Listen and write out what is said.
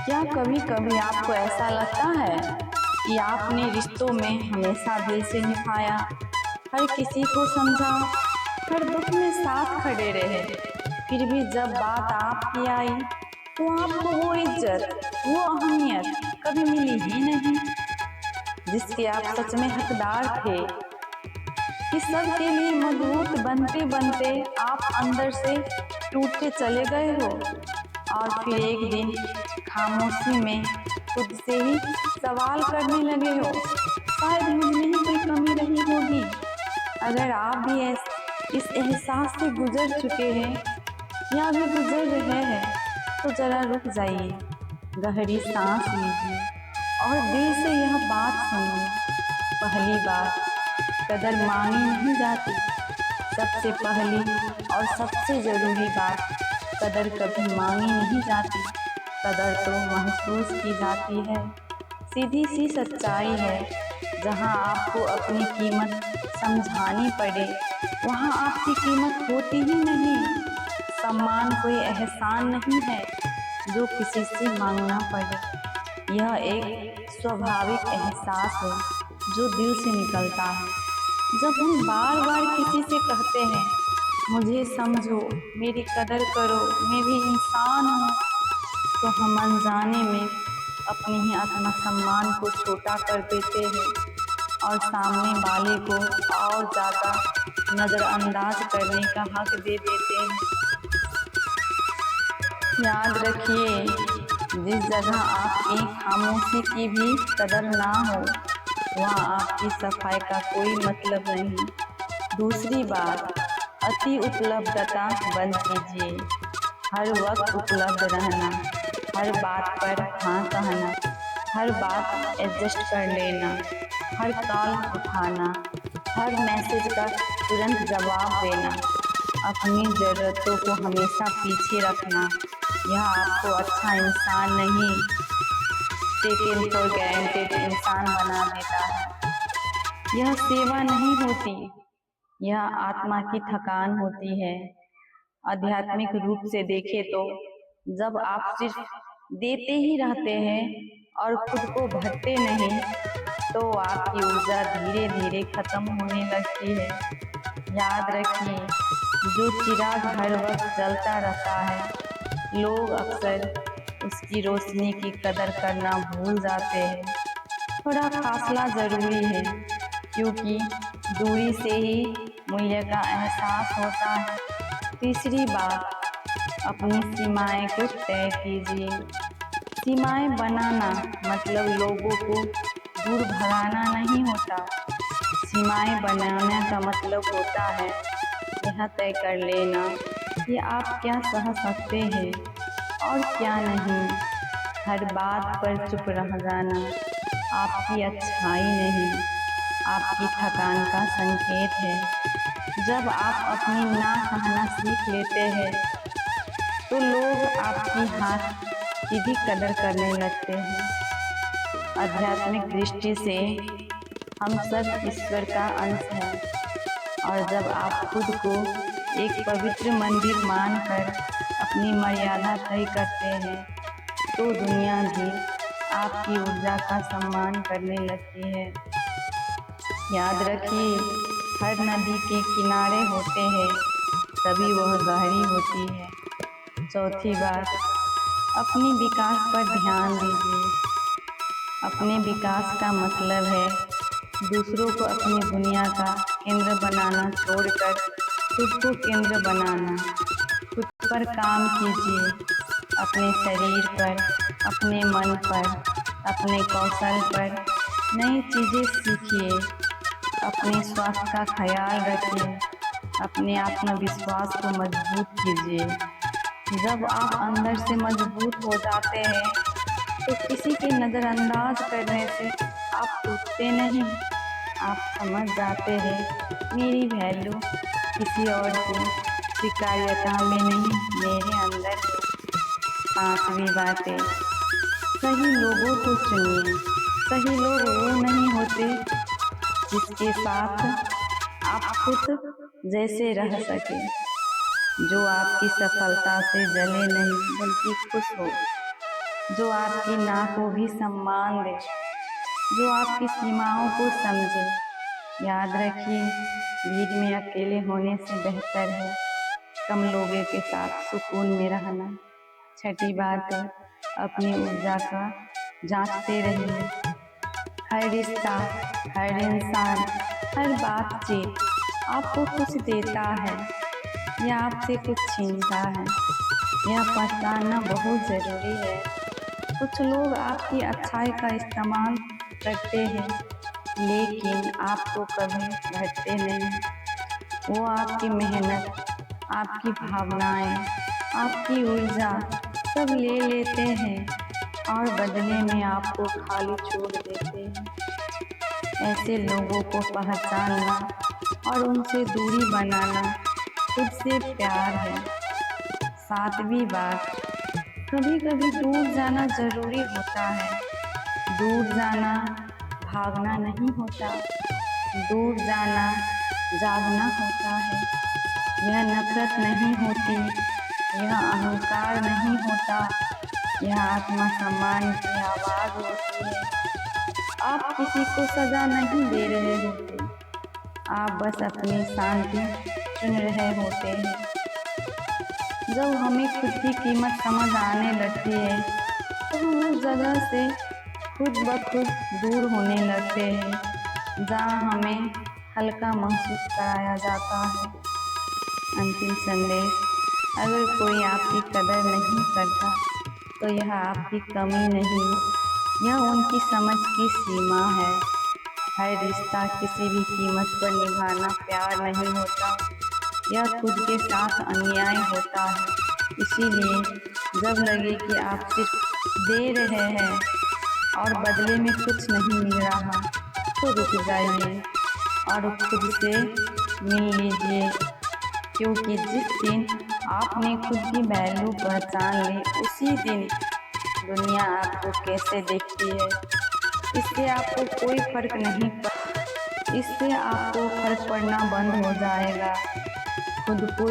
क्या कभी कभी आपको ऐसा लगता है कि आपने रिश्तों में हमेशा दिल से निभाया, हर किसी को समझा, हर दुख में साथ खड़े रहे, फिर भी जब बात आपकी आई तो आपको वो इज्जत, वो अहमियत कभी मिली ही नहीं जिसके आप सच में हकदार थे? कि सबके लिए मजबूत बनते बनते आप अंदर से टूटते चले गए हो और फिर एक दिन खामोशी में खुद से ही सवाल करने लगे हो, शायद मुझ में ही कोई कमी रही होगी। अगर आप भी इस एहसास से गुजर चुके हैं या भी गुजर रहे हैं तो जरा रुक जाइए, गहरी सांस लीजिए और दिल से यह बात सुनिए। पहली बात, कदर मांगी नहीं जाती। सबसे पहली और सबसे जरूरी बात, कदर कभी मांगी नहीं जाती, कदर तो महसूस की जाती है। सीधी सी सच्चाई है, जहाँ आपको अपनी कीमत समझानी पड़े वहाँ आपकी कीमत होती ही नहीं। सम्मान कोई एहसान नहीं है जो किसी से मांगना पड़े, यह एक स्वाभाविक एहसास है जो दिल से निकलता है। जब हम बार बार किसी से कहते हैं, मुझे समझो, मेरी कदर करो, मैं भी इंसान हूँ, तो हम अनजाने में अपने ही आत्मसम्मान को छोटा कर देते हैं और सामने वाले को और ज़्यादा नज़रअंदाज करने का हक दे देते हैं। याद रखिए, जिस जगह आपकी खामोशी की भी कदर ना हो वहाँ आपकी सफाई का कोई मतलब नहीं। दूसरी बात, अति उपलब्धता बंद कीजिए। हर वक्त उपलब्ध रहना, हर बात पर हाँ कहना, हर बात एडजस्ट कर लेना, हर कॉल उठाना, हर मैसेज का तुरंत जवाब देना, अपनी ज़रूरतों को हमेशा पीछे रखना, यह आपको अच्छा इंसान नहीं, टेकन फॉर गारंटेड इंसान बना देता है। यह सेवा नहीं होती, यह आत्मा की थकान होती है। आध्यात्मिक रूप से देखें तो जब आप सिर्फ देते ही रहते हैं और खुद को भरते नहीं तो आपकी ऊर्जा धीरे धीरे खत्म होने लगती है। याद रखिए, जो चिराग हर वक्त जलता रहता है, लोग अक्सर उसकी रोशनी की कदर करना भूल जाते हैं। थोड़ा फासला जरूरी है, क्योंकि दूरी से ही मूल्य का एहसास होता है। तीसरी बात, अपनी सीमाएं को तय कीजिए। सीमाएं बनाना मतलब लोगों को दूर भगाना नहीं होता। सीमाएं बनाने का मतलब होता है यह तय कर लेना कि आप क्या सह सकते हैं और क्या नहीं। हर बात पर चुप रह जाना आपकी अच्छाई नहीं, आपकी थकान का संकेत है। जब आप अपनी ना कहना सीख लेते हैं तो लोग आपकी हाथ की भी कदर करने लगते हैं। आध्यात्मिक दृष्टि से हम सब ईश्वर का अंश हैं और जब आप खुद को एक पवित्र मंदिर मानकर अपनी मर्यादा तय करते हैं तो दुनिया भी आपकी ऊर्जा का सम्मान करने लगती है। याद रखिए, हर नदी के किनारे होते हैं तभी वह गहरी होती है। चौथी बात, अपनी विकास पर ध्यान दीजिए। अपने विकास का मतलब है दूसरों को अपनी दुनिया का केंद्र बनाना छोड़कर खुद को केंद्र बनाना। खुद पर काम कीजिए, अपने शरीर पर, अपने मन पर, अपने कौशल पर नई चीज़ें सीखिए। अपने स्वास्थ्य का ख्याल रखिए, अपने आत्मविश्वास को मजबूत कीजिए। जब आप अंदर से मजबूत हो जाते हैं तो किसी के नज़रअंदाज करने से आप टूटते नहीं। आप समझ जाते हैं मेरी वैल्यू किसी और की स्वीकार्यता में नहीं, मेरे अंदर है। पांचवी बातें, सही लोगों को चुनिए। सही लोग वो नहीं होते जिसके साथ आप खुद जैसे रह सके, जो आपकी सफलता से जले नहीं बल्कि खुश हो। जो आपकी ना को भी सम्मान दे, जो आपकी सीमाओं को समझे। याद रखिए, भीड़ में अकेले होने से बेहतर है कम लोगों के साथ सुकून में रहना। छठी बात है, अपनी ऊर्जा का जांचते रहिए। हर रिश्ता, हर इंसान, हर बातचीत आपको कुछ देता है या आपसे कुछ छीनता है, यह पहचानना बहुत ज़रूरी है। कुछ लोग आपकी अच्छाई का इस्तेमाल करते हैं लेकिन आपको कभी भरते नहीं। वो आपकी मेहनत, आपकी भावनाएं, आपकी ऊर्जा सब ले लेते हैं और बदले में आपको खाली छोड़ देते हैं। ऐसे लोगों को पहचानना और उनसे दूरी बनाना खुद से प्यार है। सातवीं बात, कभी कभी दूर जाना ज़रूरी होता है। दूर जाना भागना नहीं होता, दूर जाना जागना होता है। यह नफरत नहीं होती, यह अहंकार नहीं होता, यह आत्मसम्मान की आवाज़ होती है। आप किसी को सजा नहीं दे रहे होते, आप बस अपनी शांति चुन रहे होते हैं। जब हमें खुद की कीमत समझ आने लगती है तो हम उस जगह से खुद ब खुद दूर होने लगते हैं जहाँ हमें हल्का महसूस कराया जाता है। अंतिम संदेश, अगर कोई आपकी कदर नहीं करता तो यह आपकी कमी नहीं, यह उनकी समझ की सीमा है। हर रिश्ता किसी भी कीमत पर निभाना प्यार नहीं होता, यह खुद के साथ अन्याय होता है। इसीलिए जब लगे कि आप सिर्फ दे रहे हैं और बदले में कुछ नहीं मिल रहा तो रुक जाइए और खुद से मिल लीजिए, क्योंकि जिस दिन आपने खुद की वैल्यू पहचान ली उसी दिन दुनिया आपको कैसे देखती है इससे आपको कोई फर्क नहीं इससे आपको फर्क पड़ना बंद हो जाएगा। खुद को